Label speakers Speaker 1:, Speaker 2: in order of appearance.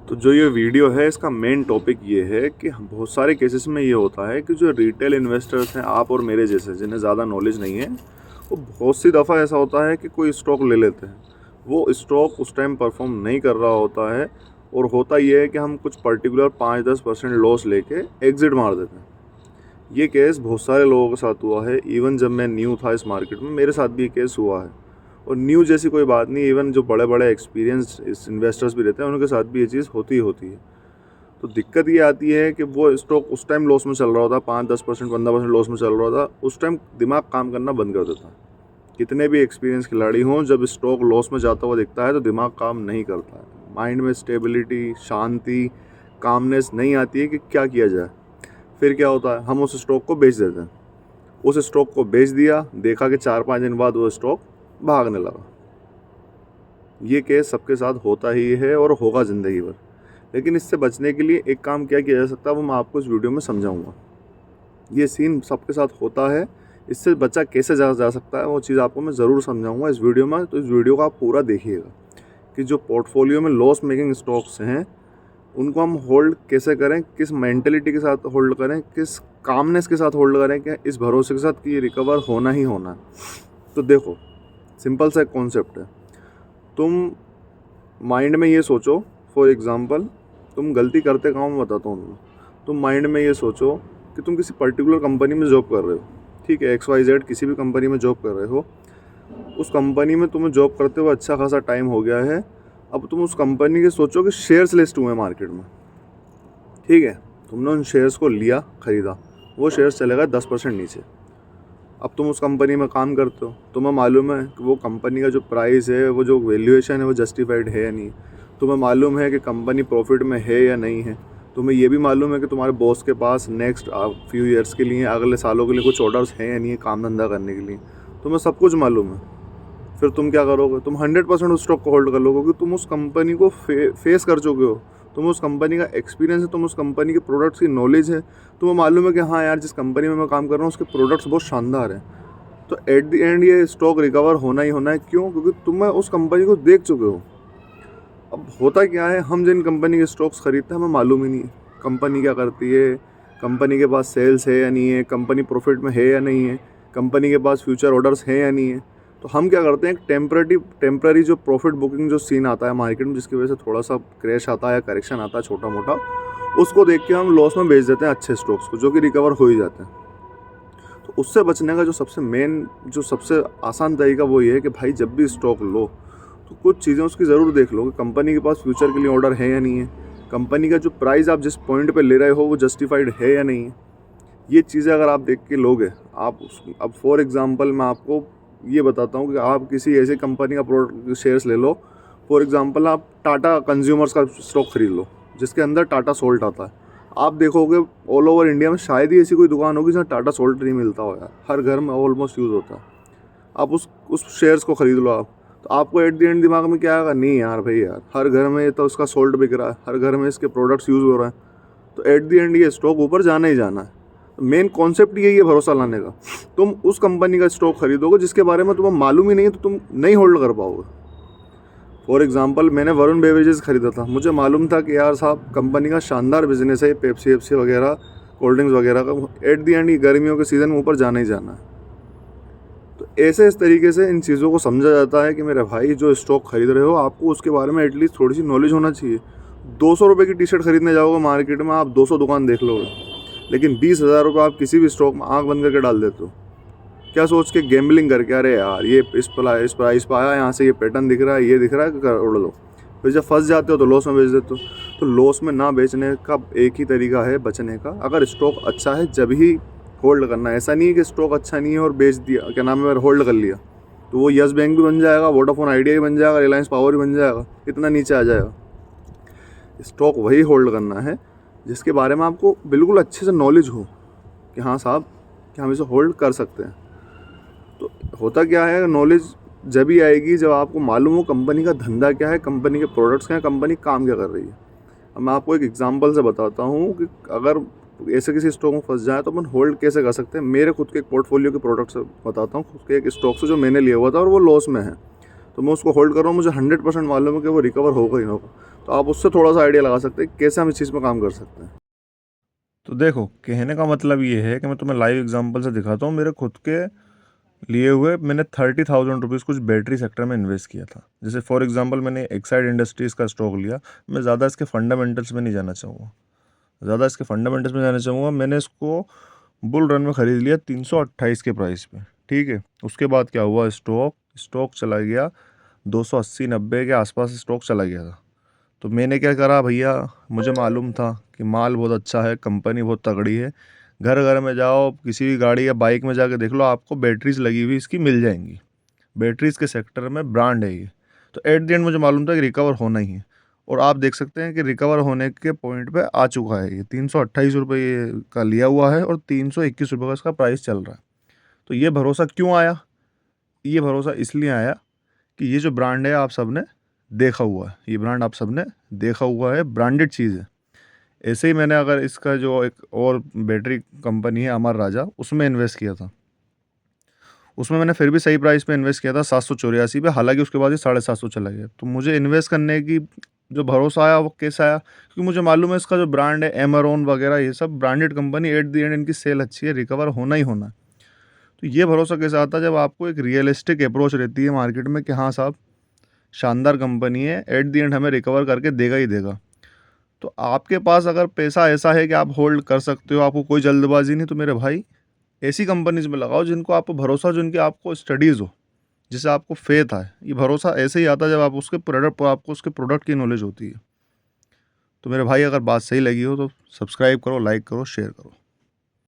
Speaker 1: तो जो ये वीडियो है इसका मेन टॉपिक ये है कि बहुत सारे केसेस में ये होता है कि जो रिटेल इन्वेस्टर्स हैं, आप और मेरे जैसे जिन्हें ज़्यादा नॉलेज नहीं है, वो बहुत सी दफ़ा ऐसा होता है कि कोई स्टॉक ले लेते हैं, वो स्टॉक उस टाइम परफॉर्म नहीं कर रहा होता है और होता ये है कि हम कुछ पर्टिकुलर 5-10% लॉस लेके एग्ज़िट मार देते हैं। ये केस बहुत सारे लोगों के साथ हुआ है। इवन जब मैं न्यू था इस मार्केट में, मेरे साथ भी ये केस हुआ है। और न्यू जैसी कोई बात नहीं, इवन जो बड़े बड़े एक्सपीरियंस इस इन्वेस्टर्स भी रहते हैं उनके साथ भी ये चीज़ होती ही होती है। तो दिक्कत ये आती है कि वो स्टॉक उस टाइम लॉस में चल रहा होता, 5-10%, 15% लॉस में चल रहा था, उस टाइम दिमाग काम करना बंद कर देता है। कितने भी एक्सपीरियंस खिलाड़ी हों, जब स्टॉक लॉस में जाता हुआ दिखता है तो दिमाग काम नहीं करता है। माइंड में स्टेबिलिटी, शांति, कामनेस नहीं आती है कि क्या किया जाए। फिर क्या होता है, हम उस स्टॉक को बेच देते हैं। उस स्टॉक को बेच दिया, देखा कि 4-5 दिन बाद वो स्टॉक भागने लगा। ये केस सबके साथ होता ही है और होगा ज़िंदगी भर। लेकिन इससे बचने के लिए एक काम क्या किया जा सकता है, वो मैं आपको इस वीडियो में समझाऊंगा। ये सीन सबके साथ होता है, इससे बचा कैसे जा सकता है वो चीज़ आपको मैं ज़रूर समझाऊंगा इस वीडियो में। तो इस वीडियो को आप पूरा देखिएगा कि जो पोर्टफोलियो में लॉस मेकिंग स्टॉक्स हैं उनको हम होल्ड कैसे करें, किस मेंटलिटी के साथ होल्ड करें, किस कामनेस के साथ होल्ड करें, कि इस भरोसे के साथ कि ये रिकवर होना ही होना है। तो देखो, सिंपल सा एक कॉन्सेप्ट है। तुम माइंड में ये सोचो, फॉर एग्ज़ाम्पल तुम गलती करते कहाँ मैं बताता हूँ। तुम माइंड में ये सोचो कि तुम किसी पर्टिकुलर कंपनी में जॉब कर रहे हो, ठीक है, XYZ किसी भी कंपनी में जॉब कर रहे हो। उस कंपनी में तुम्हें जॉब करते हुए अच्छा खासा टाइम हो गया है। अब तुम उस कंपनी के सोचो कि शेयर्स लिस्ट हुए मार्केट में, ठीक है, तुमने उन शेयर्स को लिया, ख़रीदा, वो शेयर्स चले गए 10% नीचे। अब तुम उस कंपनी में काम करते हो, तुम्हें मालूम है कि वो कंपनी का जो प्राइस है, वो जो वैल्यूएशन है, वो जस्टिफाइड है या नहीं। तुम्हें मालूम है कि कंपनी प्रॉफिट में है या नहीं है। तुम्हें ये भी मालूम है कि तुम्हारे बॉस के पास नेक्स्ट फ्यू ईयर्स के लिए, अगले सालों के लिए कुछ ऑर्डर्स हैं या नहीं है काम धंधा करने के लिए। तुम्हें सब कुछ मालूम है। फिर तुम क्या करोगे, तुम 100% उस स्टॉक को होल्ड कर लोगे, क्योंकि तुम उस कंपनी को फेस कर चुके हो। तुम उस कंपनी का एक्सपीरियंस है, तुम उस कंपनी के प्रोडक्ट्स की नॉलेज है, तुम्हें मालूम है कि हाँ यार, जिस कंपनी में मैं काम कर रहा हूँ उसके प्रोडक्ट्स बहुत शानदार हैं। तो एट द एंड ये स्टॉक रिकवर होना ही होना है। क्यों? क्योंकि तुम उस कंपनी को देख चुके हो। अब होता क्या है, हम जिन कंपनी के स्टॉक्स खरीदते हैं हमें मालूम ही नहीं है कंपनी क्या करती है, कंपनी के पास सेल्स है या नहीं है, कंपनी प्रॉफिट में है या नहीं है, कंपनी के पास फ्यूचर ऑर्डर्स हैं या नहीं है। तो हम क्या करते हैं, एक टेम्पररी जो प्रॉफिट बुकिंग जो सीन आता है मार्केट में, जिसकी वजह से थोड़ा सा क्रैश आता है या करेक्शन आता है छोटा मोटा, उसको देख के हम लॉस में बेच देते हैं अच्छे स्टॉक्स को, जो कि रिकवर हो ही जाते हैं। तो उससे बचने का जो सबसे आसान तरीका वो ये है कि भाई जब भी स्टॉक लो तो कुछ चीज़ें उसकी ज़रूर देख लो कि कंपनी के पास फ्यूचर के लिए ऑर्डर है या नहीं है, कंपनी का जो प्राइस आप जिस पॉइंट पे ले रहे हो वो जस्टिफाइड है या नहीं है। ये चीज़ें अगर आप देख के लोगे, अब फॉर एग्जांपल मैं आपको ये बताता हूँ कि आप किसी ऐसी कंपनी का प्रोडक्ट शेयर्स ले लो। फॉर एग्जांपल आप टाटा कंज्यूमर्स का स्टॉक खरीद लो, जिसके अंदर टाटा सोल्ट आता है। आप देखोगे ऑल ओवर इंडिया में शायद ही ऐसी कोई दुकान होगी जहाँ टाटा सोल्ट नहीं मिलता हो यार, हर घर में ऑलमोस्ट यूज़ होता है। आप उस शेयर्स को ख़रीद लो आप, तो आपको एट द एंड दिमाग में क्या आएगा, नहीं यार भाई यार, हर घर में तो उसका सोल्ट बिक रहा है, हर घर में इसके प्रोडक्ट्स यूज़ हो रहे हैं, तो एट द एंड ये स्टॉक ऊपर जाना ही जाना है। मेन कॉन्सेप्ट यही है भरोसा लाने का। तुम उस कंपनी का स्टॉक खरीदोगे जिसके बारे में तुम्हें मालूम ही नहीं है, तो तुम नहीं होल्ड कर पाओगे। फॉर एग्जांपल मैंने वरुण बेवरेजेस खरीदा था, मुझे मालूम था कि यार साहब कंपनी का शानदार बिजनेस है, पेप्सी वेप्सी वगैरह, कोल्ड ड्रिंक्स वगैरह का, एट दी एंड ये गर्मियों के सीज़न में ऊपर जाना ही जाना है। तो ऐसे इस तरीके से इन चीज़ों को समझा जाता है कि मेरे भाई जो स्टॉक खरीद रहे हो आपको उसके बारे में एटलीस्ट थोड़ी सी नॉलेज होना चाहिए। 200 रुपये की टी शर्ट खरीदने जाओगे मार्केट में, आप 200 दुकान देख लोगे, लेकिन 20,000 रुपये आप किसी भी स्टॉक में आँख बंद करके डाल देते हो। क्या सोच के, गेम्बलिंग करके, अरे यार ये इस प्राइस पर आया, यहाँ से ये पैटर्न दिख रहा है, ये दिख रहा है, कर उड़ लो। फिर जब फंस जाते हो तो लॉस में बेच देते हो। तो लॉस में ना बेचने का एक ही तरीका है बचने का, अगर स्टॉक अच्छा है जब ही होल्ड करना है। ऐसा नहीं है कि स्टॉक अच्छा नहीं है और बेच दिया, क्या नाम है, होल्ड कर लिया, तो वो यस बैंक भी बन जाएगा, वोडाफोन आइडिया भी बन जाएगा, रिलायंस पावर भी बन जाएगा, इतना नीचे आ जाएगा। स्टॉक वही होल्ड करना है जिसके बारे में आपको बिल्कुल अच्छे से नॉलेज हो कि हाँ साहब कि हम इसे होल्ड कर सकते हैं। तो होता क्या है, नॉलेज जब ही आएगी जब आपको मालूम हो कंपनी का धंधा क्या है, कंपनी के प्रोडक्ट्स क्या हैं, कंपनी काम क्या कर रही है। अब मैं आपको एक एग्जांपल से बताता हूँ कि अगर ऐसे किसी स्टॉक में फंस जाए तो अपन होल्ड कैसे कर सकते हैं। मेरे खुद के एक पोर्टफोलियो के प्रोडक्ट्स बताता हूँ, खुद के एक स्टॉक से जो मैंने लिया हुआ था और वो लॉस में है। तो मैं उसको होल्ड कर रहा हूँ, मुझे 100% मालूम है कि वो रिकवर होगा ही होगा। तो आप उससे थोड़ा सा आइडिया लगा सकते हैं कैसे हम इस चीज़ में काम कर सकते हैं। तो देखो, कहने का मतलब ये है कि मैं तुम्हें लाइव एग्जांपल से दिखाता हूँ। मेरे खुद के लिए हुए मैंने 30,000 रुपीज़ कुछ बैटरी सेक्टर में इन्वेस्ट किया था। जैसे फॉर एग्जांपल मैंने एक्साइड इंडस्ट्रीज़ का स्टॉक लिया। मैं ज़्यादा इसके फंडामेंटल्स में नहीं जाना चाहूँगा, मैंने इसको बुल रन में ख़रीद लिया 328 के प्राइस पे, ठीक है। उसके बाद क्या हुआ, स्टॉक चला गया 280-90 के आसपास स्टॉक चला गया था। तो मैंने क्या करा भैया, मुझे मालूम था कि माल बहुत अच्छा है, कंपनी बहुत तगड़ी है। घर घर में जाओ, किसी भी गाड़ी या बाइक में जाके देख लो, आपको बैटरीज लगी हुई इसकी मिल जाएंगी। बैटरीज के सेक्टर में ब्रांड है ये। तो एट द एंड मुझे मालूम था कि रिकवर होना ही है। और आप देख सकते हैं कि रिकवर होने के पॉइंट पे आ चुका है। ये 328 रुपये का लिया हुआ है और 321 रुपये का इसका प्राइस चल रहा है। तो ये भरोसा क्यों आया? ये भरोसा इसलिए आया कि ये जो ब्रांड है आप सब ने देखा हुआ है, ये ब्रांड आप सब ने देखा हुआ है, ब्रांडेड चीज़ है। ऐसे ही मैंने अगर इसका जो एक और बैटरी कंपनी है अमर राजा, उसमें इन्वेस्ट किया था। उसमें मैंने फिर भी सही प्राइस पे इन्वेस्ट किया था 784 पे, हालांकि उसके बाद ही 750 चला गया। तो मुझे इन्वेस्ट करने की जो भरोसा आया वो कैसे आया? क्योंकि मुझे मालूम है इसका जो ब्रांड है एमरॉन वगैरह, ये सब branded company, at the end इनकी सेल अच्छी है, रिकवर होना ही होना है। तो ये भरोसा कैसे आता है? जब आपको एक रियलिस्टिक अप्रोच रहती है मार्केट में कि हाँ साहब, शानदार कंपनी है, एट द एंड हमें रिकवर करके देगा ही देगा। तो आपके पास अगर पैसा ऐसा है कि आप होल्ड कर सकते हो, आपको कोई जल्दबाजी नहीं, तो मेरे भाई ऐसी कंपनीज में लगाओ जिनको आपको भरोसा, जिनकी आपको स्टडीज़ हो, जिसे आपको फेथ है। ये भरोसा ऐसे ही आता है जब आपको उसके प्रोडक्ट की नॉलेज होती है। तो मेरे भाई, अगर बात सही लगी हो तो सब्सक्राइब करो, लाइक करो, शेयर करो।